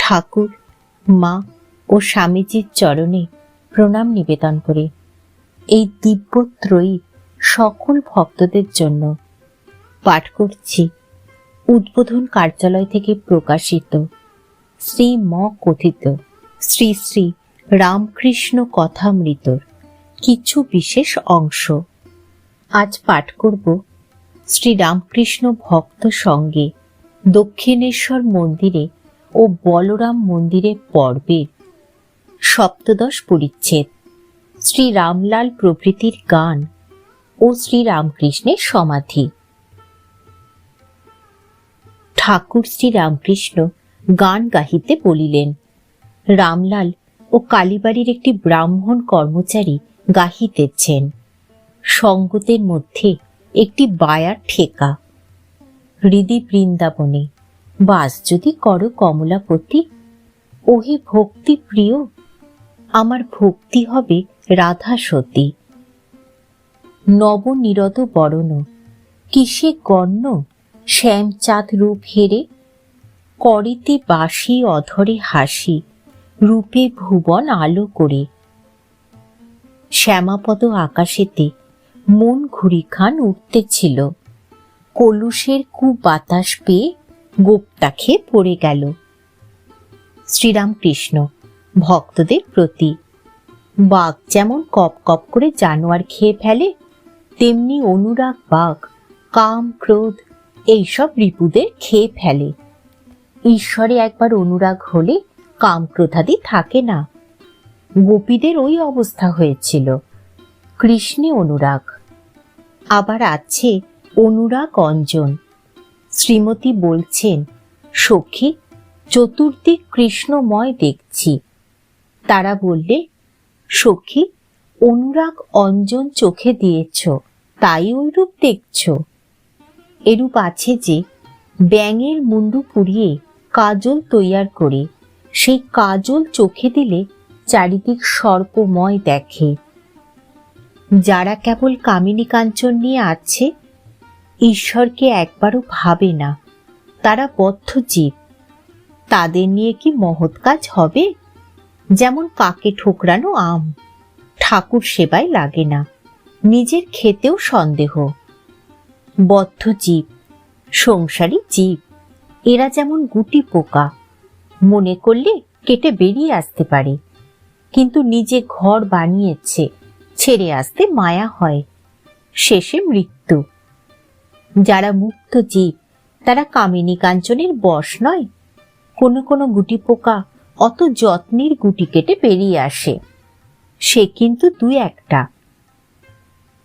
ঠাকুর, মা ও স্বামীজির চরণে প্রণাম নিবেদন করে এই দিব্যত্রয়ী সকল ভক্তদের জন্য পাঠ করছি উদ্বোধন কার্যালয় থেকে প্রকাশিত শ্রী ম কথিত শ্রী শ্রী রামকৃষ্ণ কথামৃতর কিছু বিশেষ অংশ। আজ পাঠ করব শ্রী রামকৃষ্ণ ভক্ত সঙ্গে দক্ষিণেশ্বর মন্দিরে ও বলরাম মন্দিরে পর্বের সপ্তদশ পরিচ্ছেদ, শ্রী রামলাল প্রভৃতির গান ও শ্রী রামকৃষ্ণের সমাধি। ঠাকুর শ্রী রামকৃষ্ণ গান গাহিতে বলিলেন। রামলাল ও কালীবাড়ির একটি ব্রাহ্মণ কর্মচারী গাহিতেছেন। সঙ্গতের মধ্যে একটি বায়ার ঠেকা। হৃদি বৃন্দাবনে বাস যদি করো কমলাপতি, ওহে ভক্তি প্রিয়, আমার ভক্তি হবে রাধা সতী। নবনিরত বরণ কিসে গণ্য শ্যামচাঁদ রূপ হেরে, করিতে বাসি অধরে হাসি রূপে ভুবন আলো করে। শ্যামাপদ আকাশেতে মন ঘুরিখান উঠতেছিল, কলুষের কু বাতাস পেয়ে গোপটা খেয়ে পড়ে গেল। শ্রীরামকৃষ্ণ ভক্তদের প্রতি। বাঘ যেমন কপ কপ করে জানোয়ার খেয়ে ফেলে, তেমনি অনুরাগ বাঘ কাম ক্রোধ এইসব রিপুদের খেয়ে ফেলে। ঈশ্বরে একবার অনুরাগ হলে কাম ক্রোধাদি থাকে না। গোপীদের ওই অবস্থা হয়েছিল। কৃষ্ণে অনুরাগ। আবার আছে অনুরাগ অঞ্জন। শ্রীমতী বলছেন, সখী চতুর্দিক কৃষ্ণময় দেখছি। তারা বললে, সখী অনুরাগ অঞ্জন চোখে দিয়েছ, তাই ওইরূপ দেখছ। এরূপ আছে যে ব্যাঙের মুন্ডু পুড়িয়ে কাজল তৈয়ার করে সেই কাজল চোখে দিলে চারিদিক সর্পময় দেখে। যারা কেবল কামিনী কাঞ্চন নিয়ে আছে, ঈশ্বরকে একবারও ভাবে না, তারা বদ্ধ জীব। তাদের নিয়ে কি মহৎ কাজ হবে? যেমন কাকে ঠোকরানো আম, ঠাকুর সেবায় লাগে না, নিজের খেতেও সন্দেহ। বদ্ধ জীব, সংসারী জীব, এরা যেমন গুটি পোকা, মনে করলে কেটে বেরিয়ে আসতে পারে, কিন্তু নিজে ঘর বানিয়েছে, ছেড়ে আসতে মায়া হয়, শেষে মৃত্যু। যারা মুক্ত জীব তারা কামিনী কাঞ্চনের বশ নয়। কোনো কোনো গুটি পোকা অত যত্নের গুটি কেটে বেরিয়ে আসে, সে কিন্তু দুই একটা।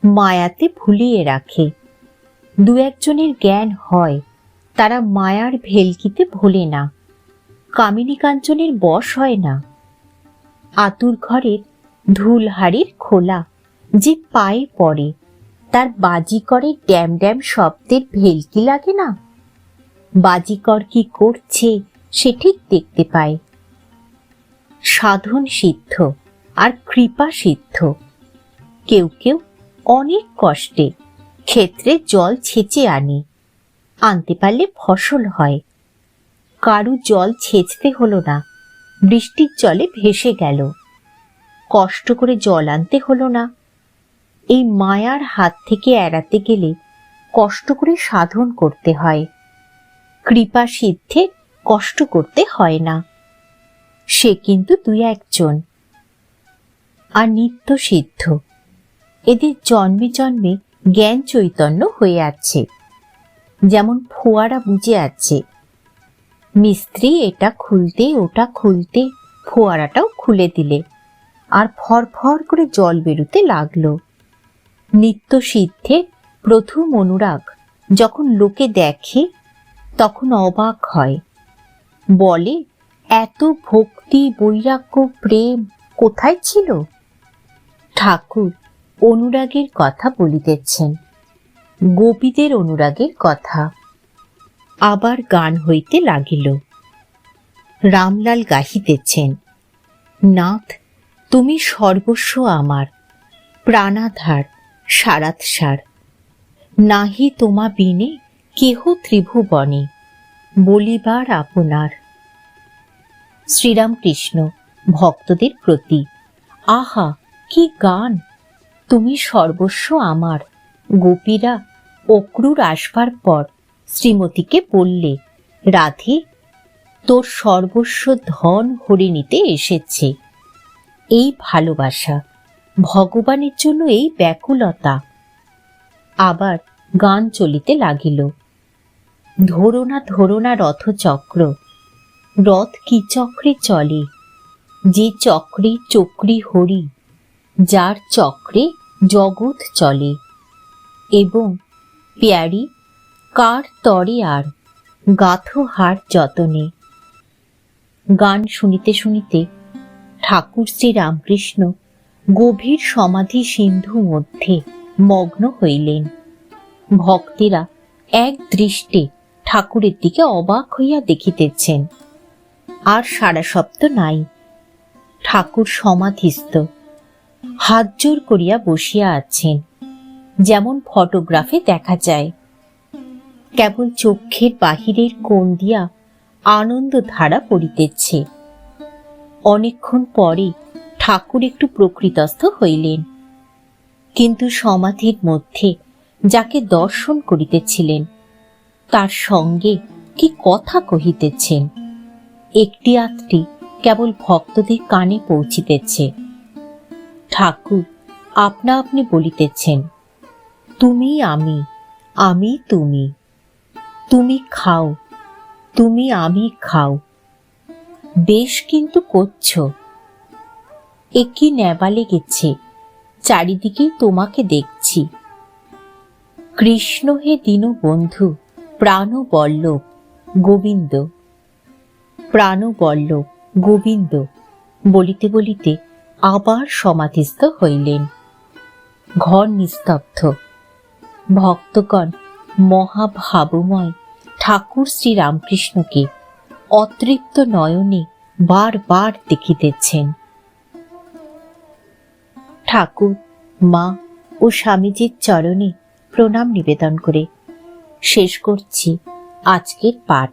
মায়াতে ভুলিয়ে রাখে। দু একজনের জ্ঞান হয়, তারা মায়ার ভেলকিতে ভোলে না, কামিনী কাঞ্চনের বশ হয় না। আতুর ঘরের ধুলহাড়ির খোলা যে পায়ে পড়ে, তার বাজিকরের ড্যাম ড্যাম শব্দের ভেলকি লাগে না? বাজিকর কি করছে সে ঠিক দেখতে পায়। সাধন সিদ্ধ আর কৃপা সিদ্ধ। কেউ কেউ অনেক কষ্টে ক্ষেত্রে জল ছেঁচে আনে, আনতে পারলে ফসল হয়। কারু জল ছেঁচতে হলো না, বৃষ্টির জলে ভেসে গেল। কষ্ট করে জল আনতে হলো না। এই মায়ার হাত থেকে এড়াতে গেলে কষ্ট করে সাধন করতে হয়। কৃপা সিদ্ধে কষ্ট করতে হয় না, সে কিন্তু দুই একজন। আর নিত্য সিদ্ধ, এদের জন্মে জন্মে জ্ঞান চৈতন্য হয়ে আছে। যেমন ফোয়ারা বুঝে আছে, মিস্ত্রি এটা খুলতে ওটা খুলতে ফোয়ারাটাও খুলে দিলে, আর ফর ফর করে জল বেরোতে লাগলো। নিত্য সিদ্ধে প্রথম অনুরাগ যখন লোকে দেখে, তখন অবাক হয়, বলে এত ভক্তি বৈরাগ্য প্রেম কোথায় ছিল? ঠাকুর অনুরাগের কথা বলিতেছেন, গোপীদের অনুরাগের কথা। আবার গান হইতে লাগিল। রামলাল গাহিতেছেন, নাথ তুমি সর্বস্ব আমার, প্রাণাধার সারাৎসার। নাহি তোমা বিনে কেহ ত্রিভুবনে, বলিবার আপনার। শ্রীরামকৃষ্ণ ভক্তদের প্রতি। আহা, কি গান! তুমি সর্বস্ব আমার। গোপীরা অক্রুর আসবার পর শ্রীমতীকে বললে, রাধে, তোর সর্বস্ব ধন হরে নিতে এসেছে। এই ভালোবাসা, ভগবানের জন্য এই ব্যাকুলতা। আবার গান চলিতে লাগিল। ধরো না রথচক্র, রথ কি চক্রে চলে, যে চক্রে চক্রী হরি, যার চক্রে জগৎ চলে। এবং প্যারি, কার তরে আর গাথো হার যতনে। গান শুনিতে শুনিতে ঠাকুর শ্রী রামকৃষ্ণ গভীর সমাধি সিন্ধু মধ্যে মগ্ন হইলেন। ভক্তেরা এক দৃষ্টে ঠাকুরের দিকে অবাক হইয়া দেখিতেছেন। আর সারা শব্দ নাই। ঠাকুর সমাধিস্থ, হাত জোর করিয়া বসিয়া আছেন, যেমন ফটোগ্রাফে দেখা যায়। কেবল চক্ষের বাহিরের কোণ দিয়া আনন্দ ধারা পড়িতেছে। অনেকক্ষণ পরে ঠাকুর একটু প্রকৃতস্থ হইলেন, কিন্তু সমাধির মধ্যে যাকে দর্শন করিতেছিলেন তার সঙ্গে কি কথা কহিতেছেন, একটি আধটি কেবল ভক্তদের কানে পৌঁছিতেছে। ঠাকুর আপনা আপনি বলিতেছেন, তুমি আমি, আমি তুমি, তুমি খাও, তুমি আমি খাও। বেশ কিন্তু করছ। একই নেবা লেগেছে, চারিদিকেই তোমাকে দেখছি। কৃষ্ণ হে দীনবন্ধু, প্রাণবল্লভ গোবিন্দ, প্রাণবল্লভ গোবিন্দ বলিতে বলিতে আবার সমাধিস্থ হইলেন। ঘর নিস্তব্ধ। ভক্তগণ মহাভাবময় ঠাকুর শ্রী রামকৃষ্ণকে অতৃপ্ত নয়নে বারবার দেখিতেছেন। ঠাকুর, মা ও স্বামীজির চরণে প্রণাম নিবেদন করে শেষ করছি আজকের পাঠ।